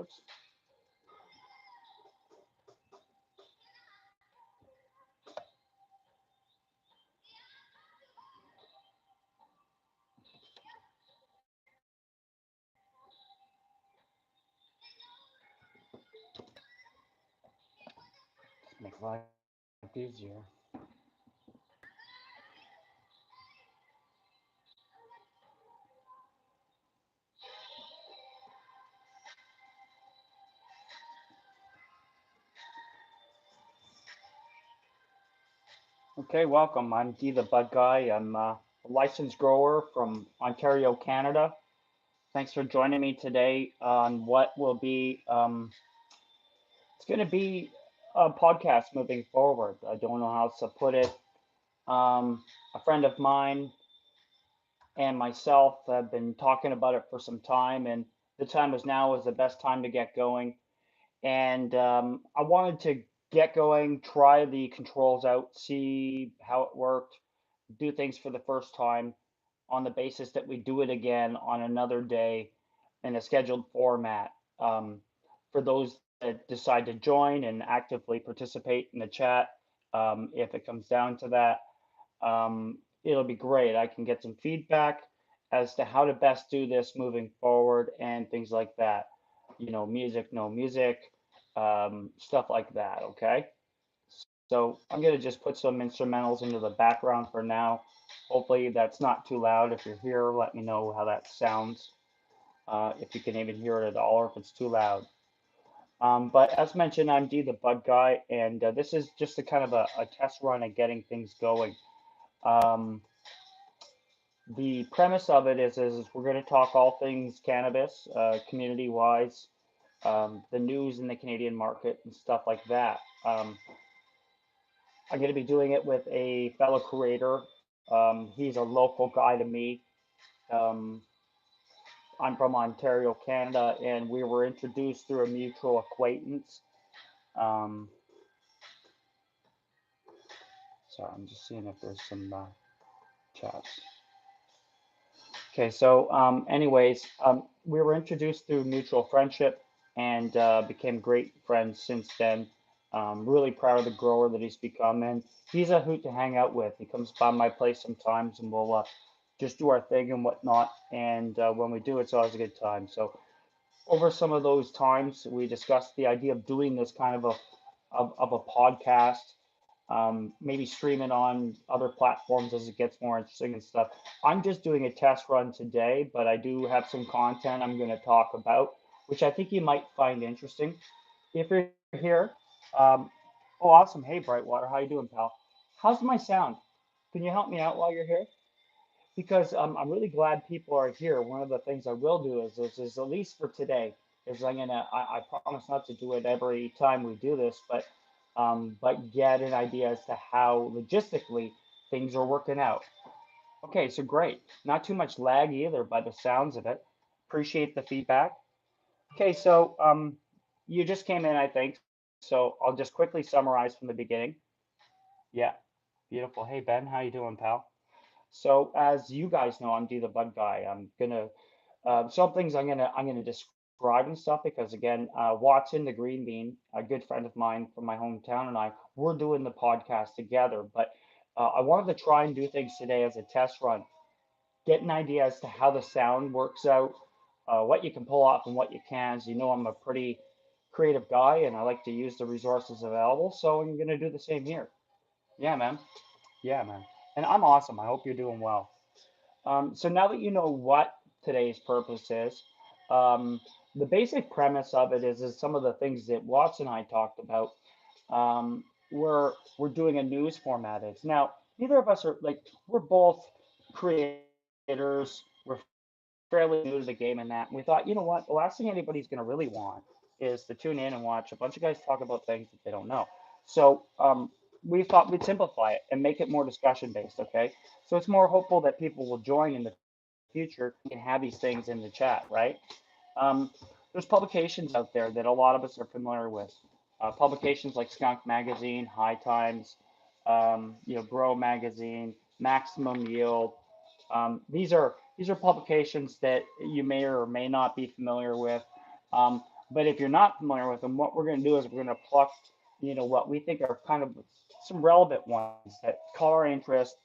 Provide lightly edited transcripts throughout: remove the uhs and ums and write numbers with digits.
works. Make life easier. Okay, welcome. I'm D the Bud Guy. I'm a licensed grower from Ontario, Canada. Thanks for joining me today on what will be it's going to be a podcast moving forward. I don't know how else to put it. A friend of mine and myself have been talking about it for some time, and the time is now is the best time to get going. And I wanted to get going, try the controls out, see how it worked, do things for the first time on the basis that we do it again on another day in a scheduled format. For those that decide to join and actively participate in the chat, if it comes down to that, it'll be great. I can get some feedback as to how to best do this moving forward and things like that. You know, music, no music, stuff like that. Okay. So I'm going to just put some instrumentals into the background for now. Hopefully that's not too loud. If you're here, let me know how that sounds. If you can even hear it at all or if it's too loud. But as mentioned, I'm D the Bud Guy, and this is just a kind of a test run at getting things going. Um, the premise of it is we're going to talk all things cannabis, community wise, the news in the Canadian market and stuff like that. I'm going to be doing it with a fellow creator. He's a local guy to me. Um, I'm from Ontario, Canada, and we were introduced through a mutual acquaintance. Um, sorry, I'm just seeing if there's some chats. Okay, so we were introduced through mutual friendship and became great friends since then. Really proud of the grower that he's become, and he's a hoot to hang out with. He comes by my place sometimes, and we'll just do our thing and whatnot. And when we do, it's always a good time. So over some of those times, we discussed the idea of doing this kind of a podcast, maybe stream it on other platforms as it gets more interesting and stuff. I'm just doing a test run today, but I do have some content I'm going to talk about, which I think you might find interesting. If you're here, um, oh, awesome. Hey, Brightwater, how you doing, pal? How's my sound? Can you help me out while you're here? Because I'm really glad people are here. One of the things I will do is at least for today, is I promise not to do it every time we do this, but get an idea as to how logistically things are working out. Okay, so great. Not too much lag either by the sounds of it. Appreciate the feedback. Okay, so you just came in, I think. So I'll just quickly summarize from the beginning. Yeah, beautiful. Hey Ben, how you doing, pal? So as you guys know, I'm D the Bud Guy. I'm gonna some things I'm gonna describe and stuff because again, Watson the Green Bean, a good friend of mine from my hometown, and I we're doing the podcast together. But I wanted to try and do things today as a test run, get an idea as to how the sound works out, what you can pull off and what you can. As you know, I'm a pretty creative guy, and I like to use the resources available. So I'm gonna do the same here. Yeah, man. Yeah, man. And I'm awesome. I hope you're doing well. So now that you know what today's purpose is, um, the basic premise of it is some of the things that Watts and I talked about. We're doing a news format. It's now neither of us are like we're both creators. We're fairly new to the game in that. And we thought, you know what, the last thing anybody's going to really want is to tune in and watch a bunch of guys talk about things that they don't know. So we thought we'd simplify it and make it more discussion based. Okay, so it's more hopeful that people will join in the future and have these things in the chat, right? Um, there's publications out there that a lot of us are familiar with. Publications like Skunk Magazine, High Times, Grow Magazine, Maximum Yield. These are publications that you may or may not be familiar with. But if you're not familiar with them, what we're going to do is we're going to pluck, what we think are kind of some relevant ones that call our interest.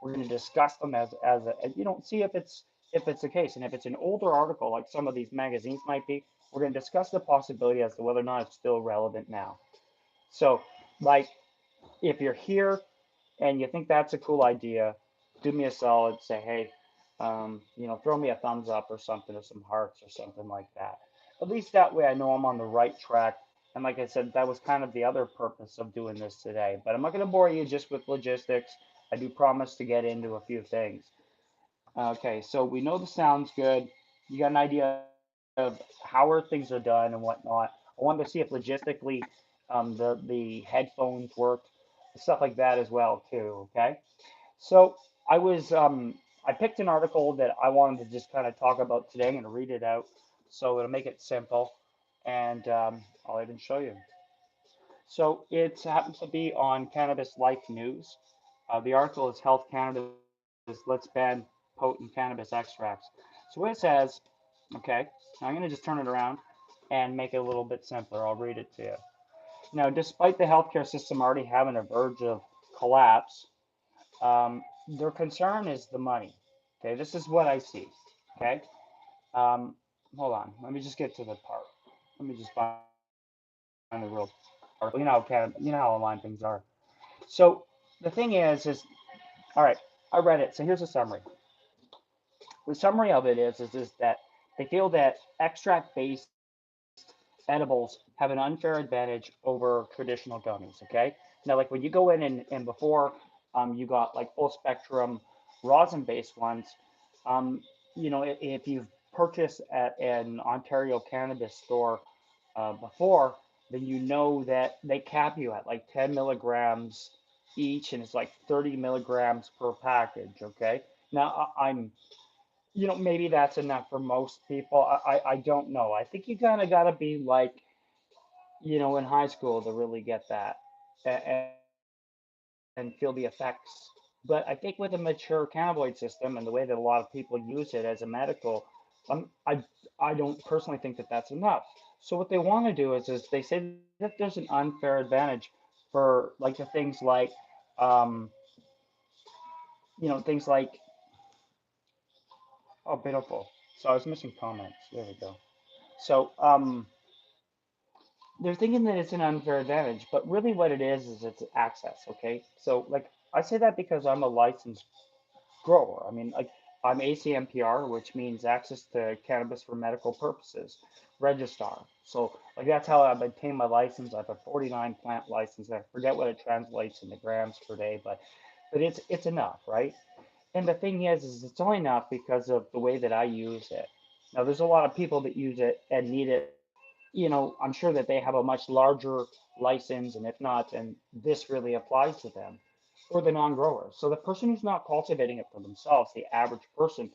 We're going to discuss them as a, see if it's the case, and if it's an older article like some of these magazines might be, we're going to discuss the possibility as to whether or not it's still relevant now. So, like, if you're here and you think that's a cool idea, do me a solid, say, hey, throw me a thumbs up or something, or some hearts or something like that. At least that way I know I'm on the right track. And like I said, that was kind of the other purpose of doing this today. But I'm not going to bore you just with logistics. I do promise to get into a few things. Okay, so we know the sound's good. You got an idea of how are things are done and whatnot. I wanted to see if logistically the headphones worked, stuff like that as well too. Okay. So I picked an article that I wanted to just kind of talk about today. I'm going to read it out so it'll make it simple, and I'll even show you. So it happens to be on Cannabis Life News. The article is Health Canada's Let's Ban Potent Cannabis Extracts. So what it says, okay, I'm going to just turn it around and make it a little bit simpler. I'll read it to you. Now, despite the healthcare system already having a verge of collapse, their concern is the money. Okay, this is what I see. Okay, um, hold on. Let me just get to the part. Let me just find the real part. You know how online things are. So the thing is all right. I read it. So here's a summary. The summary of it is that they feel that extract-based edibles have an unfair advantage over traditional gummies. Okay, now like when you go in and before you got like full spectrum rosin based ones, um, if you've purchased at an Ontario cannabis store before, then you know that they cap you at like 10 milligrams each, and it's like 30 milligrams per package. Okay, now I'm maybe that's enough for most people. I don't know. I think you kind of got to be like, in high school to really get that and, and feel the effects. But I think with a mature cannabinoid system and the way that a lot of people use it as a medical, um, I I don't personally think that that's enough. So what they want to do is they say that there's an unfair advantage for like the things like, um, things like, oh, beautiful. So I was missing comments. There we go. So they're thinking that it's an unfair advantage, but really what it is it's access. Okay, so like I say that because I'm a licensed grower. I mean, like I'm ACMPR, which means access to cannabis for medical purposes, registrar. So like that's how I've obtained my license. I have a 49 plant license. I forget what it translates into grams per day, but it's enough, right? And the thing is it's only enough because of the way that I use it. Now, there's a lot of people that use it and need it. I'm sure that they have a much larger license, and if not, then this really applies to them, or the non-growers. So the person who's not cultivating it for themselves, the average person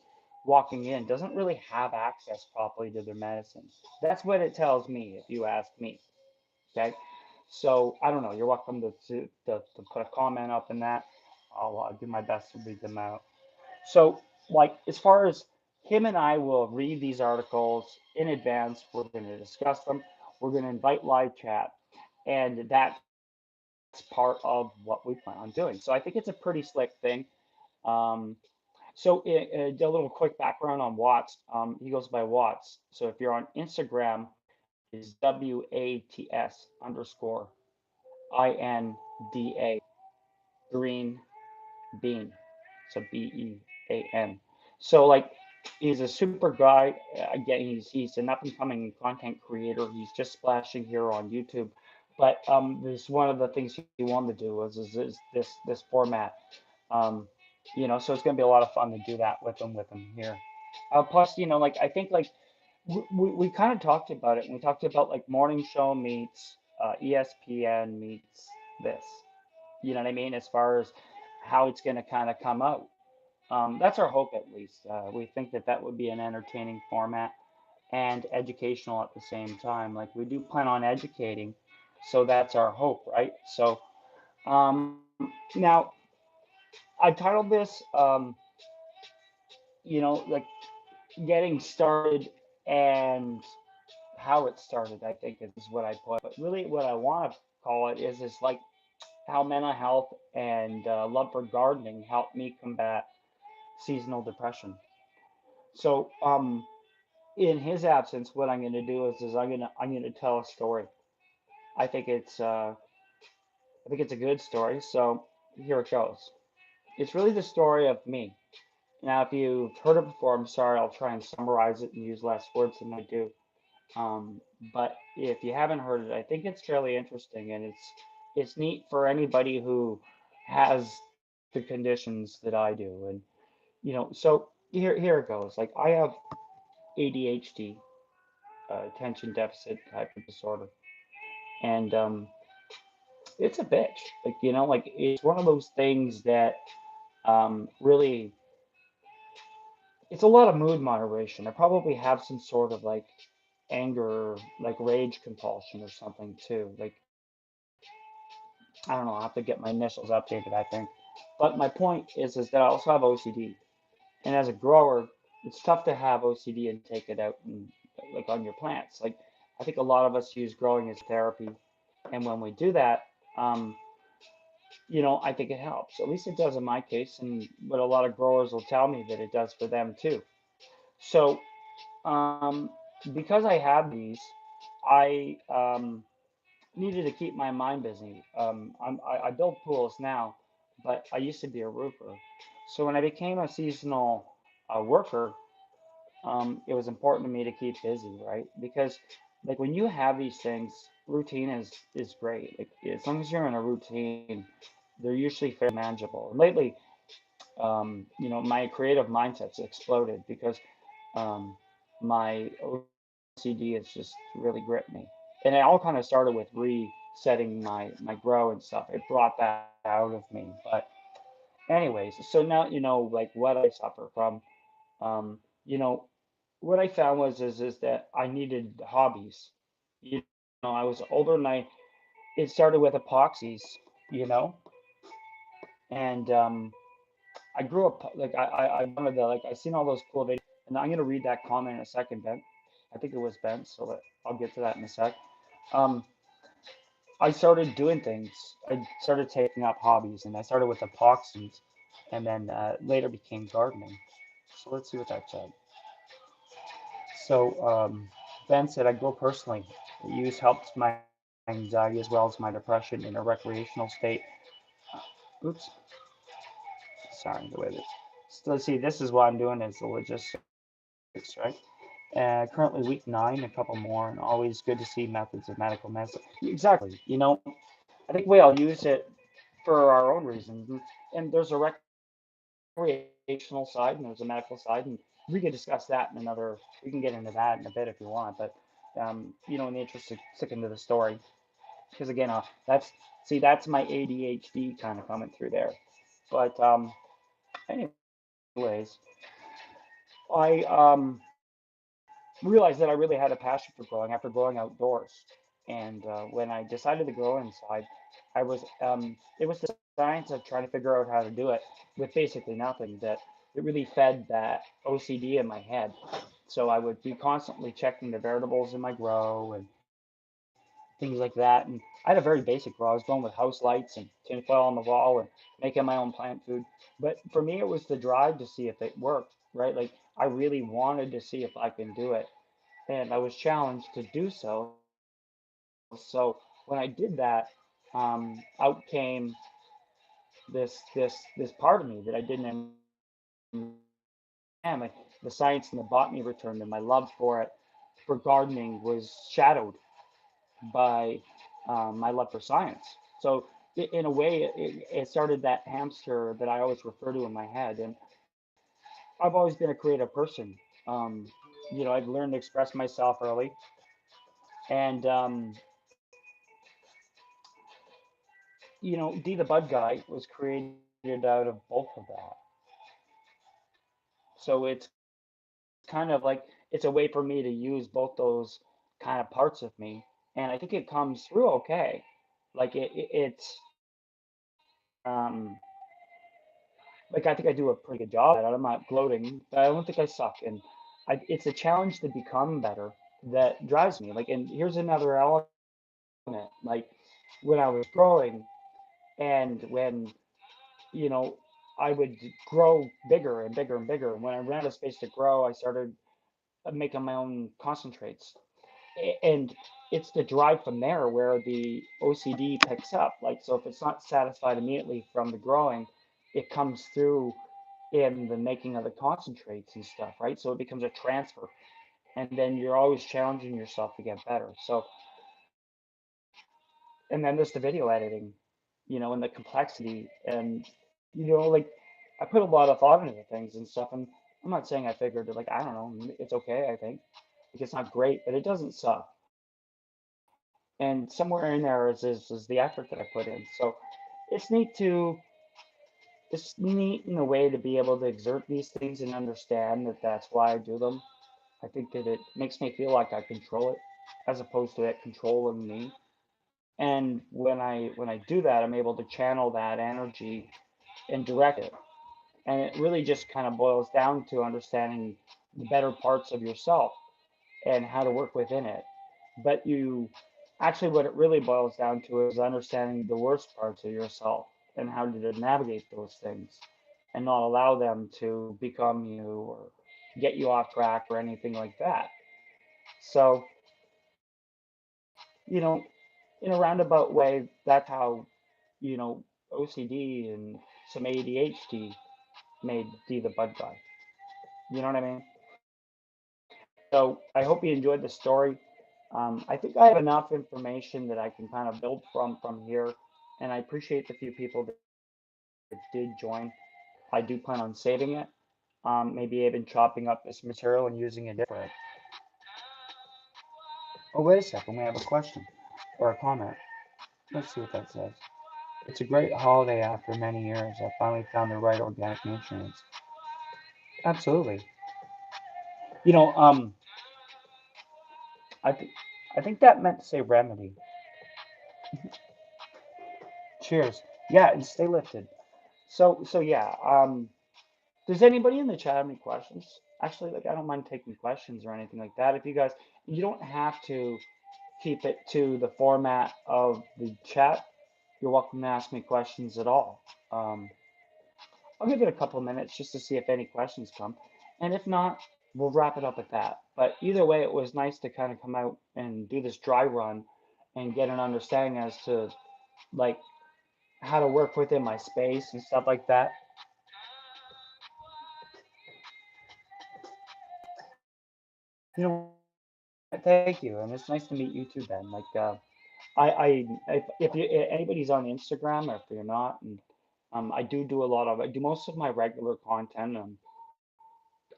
walking in, doesn't really have access properly to their medicine. That's what it tells me, if you ask me. Okay. So I don't know. You're welcome to put a comment up in that. I'll do my best to read them out. So, like, as far as him and I will read these articles in advance, we're going to discuss them. We're going to invite live chat, and that's part of what we plan on doing. So I think it's a pretty slick thing. Um, a little quick background on Watts. He goes by Watts. So if you're on Instagram, is WATS underscore INDA green bean. So BEAN. So like he's a super guy. Again, he's an up and coming content creator. He's just splashing here on YouTube. But this one of the things he wanted to do is this format. Um, so it's gonna be a lot of fun to do that with him here. Plus, like I think like we kind of talked about it. We talked about like morning show meets ESPN meets this. You know what I mean? As far as how it's going to kind of come out. That's our hope, at least. We think that that would be an entertaining format and educational at the same time. Like we do plan on educating, so that's our hope, right? So now I titled this, like getting started and how it started, I think is what I put. But really, what I want to call it is like how mental health and love for gardening helped me combat seasonal depression. So, in his absence, what I'm going to do is I'm gonna tell a story. I think it's uh, I think it's a good story. So here it goes. It's really the story of me. Now, if you've heard it before, I'm sorry. I'll try and summarize it and use less words than I do. But if you haven't heard it, I think it's fairly interesting, and it's neat for anybody who has the conditions that I do. And so here it goes. Like I have ADHD, attention deficit type of disorder, and it's a bitch. Like like it's one of those things that really it's a lot of mood moderation. I probably have some sort of like anger, like rage compulsion or something too. Like I don't know, I'll have to get my initials updated, I think. But my point is that I also have OCD. And as a grower, it's tough to have OCD and take it out and like on your plants. Like I think a lot of us use growing as therapy. And when we do that, um, I think it helps. At least it does in my case, and what a lot of growers will tell me that it does for them too. So, um, because I have these, I needed to keep my mind busy. I build pools now, but I used to be a roofer. So when I became a seasonal worker, it was important to me to keep busy, right? Because like when you have these things, routine is great. Like as long as you're in a routine, they're usually fairly manageable. And lately, my creative mindset's exploded because um, my OCD has just really gripped me. And it all kind of started with resetting my grow and stuff. It brought that out of me. But anyways, so now like what I suffer from. Um, you know, what I found is that I needed hobbies. You I was older and it started with epoxies, you know, and I grew up like I wanted to like I seen all those cool videos, and I'm gonna read that comment in a second, Ben. I think it was Ben, so I'll get to that in a sec. Um, I started doing things. I started taking up hobbies, and I started with epoxies, and then later became gardening. So let's see what that said. So Ben said, I grow personally. The use helps my anxiety as well as my depression in a recreational state. Oops, sorry, the way this. So let's see, this is what I'm doing is the logistics, right? Currently week 9, a couple more, and always good to see methods of medical medicine. Exactly. I think we all use it for our own reasons. And there's a recreational side and there's a medical side, and we could discuss that in another. We can get into that in a bit if you want, but in the interest of sticking to the story, because again, that's my ADHD kind of coming through there. But anyways, I realized that I really had a passion for growing after growing outdoors. And when I decided to grow inside, it was the science of trying to figure out how to do it with basically nothing that it really fed that OCD in my head. So I would be constantly checking the variables in my grow and things like that. And I had a very basic grow. I was growing with house lights and tinfoil on the wall and making my own plant food. But for me, it was the drive to see if it worked, right? Like I really wanted to see if I can do it, and I was challenged to do so. So when I did that, out came this part of me that I didn't understand. Like the science and the botany returned, and my love for gardening was shadowed by my love for science. So in a way, it started that hamster that I always refer to in my head, and I've always been a creative person. Um, I've learned to express myself early, and D the Bud Guy was created out of both of that. So it's kind of like it's a way for me to use both those kind of parts of me, and I think it comes through okay. Like um, like I think I do a pretty good job at it. I'm not gloating, but I don't think I suck, and it's a challenge to become better that drives me. Like, and here's another element. Like when I was growing, and when I would grow bigger and bigger and bigger. And when I ran out of space to grow, I started making my own concentrates. And it's the drive from there where the OCD picks up. Like, so if it's not satisfied immediately from the growing, it comes through in the making of the concentrates and stuff, right? So it becomes a transfer. And then you're always challenging yourself to get better. So, and then there's the video editing, and the complexity. And, like I put a lot of thought into things and stuff. And I'm not saying I figured it, like, I don't know, it's okay, I think. Like, it's not great, but it doesn't suck. And somewhere in there is the effort that I put in. So it's neat to it's neat in a way to be able to exert these things and understand that that's why I do them. I think that it makes me feel like I control it as opposed to it controlling me. And when I do that, I'm able to channel that energy and direct it. And it really just kind of boils down to understanding the better parts of yourself and how to work within it. But what it really boils down to is understanding the worst parts of yourself and how to navigate those things and not allow them to become you or get you off track or anything like that. So, you know, in a roundabout way, that's how, you know, OCD and some ADHD made D the Bud Guy. You know what I mean? So I hope you enjoyed the story. I think I have enough information that I can kind of build from here, and I appreciate the few people that did join. I do plan on saving it, maybe even chopping up this material and using it different. Oh, wait a second, we have a question or a comment. Let's see what that says. It's a great holiday after many years. I finally found the right organic nutrients. Absolutely. You know, I think I think that meant to say remedy. Cheers. Yeah, and stay lifted. So yeah. Does anybody in the chat have any questions? Actually, like I don't mind taking questions or anything like that. If you don't have to keep it to the format of the chat. You're welcome to ask me questions at all. Um, I'll give it a couple of minutes just to see if any questions come, and if not, we'll wrap it up at that. But either way, it was nice to kind of come out and do this dry run and get an understanding as to like how to work within my space and stuff like that. You know, thank you, and it's nice to meet you too, Ben. Like, if anybody's on Instagram, or if you're not, and I do most of my regular content.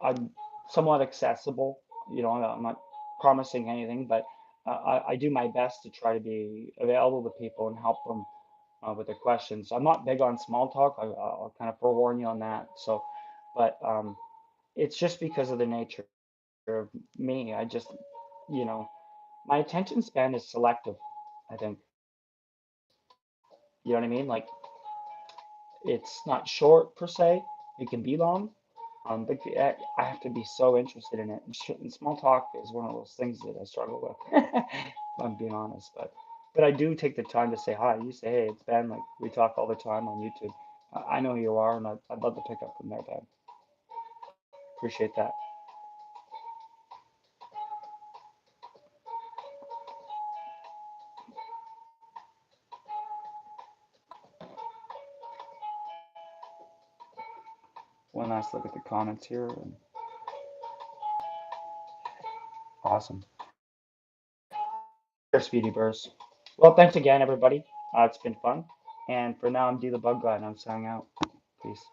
I'm somewhat accessible. I'm not promising anything, but I do my best to try to be available to people and help them with their questions. I'm not big on small talk. I'll kind of forewarn you on that. So, but it's just because of the nature of me. You know, my attention span is selective, I think. You know what I mean? Like, it's not short per se. It can be long. But I have to be so interested in it. And small talk is one of those things that I struggle with, if I'm being honest. But I do take the time to say hi. You say, hey, it's Ben. Like, we talk all the time on YouTube. I know who you are, and I'd love to pick up from there, Ben. Appreciate that. One last look at the comments here. And awesome. There's Speedy Burst. Well, thanks again, everybody. It's been fun. And for now, I'm D the Bug Guy, and I'm signing out. Peace.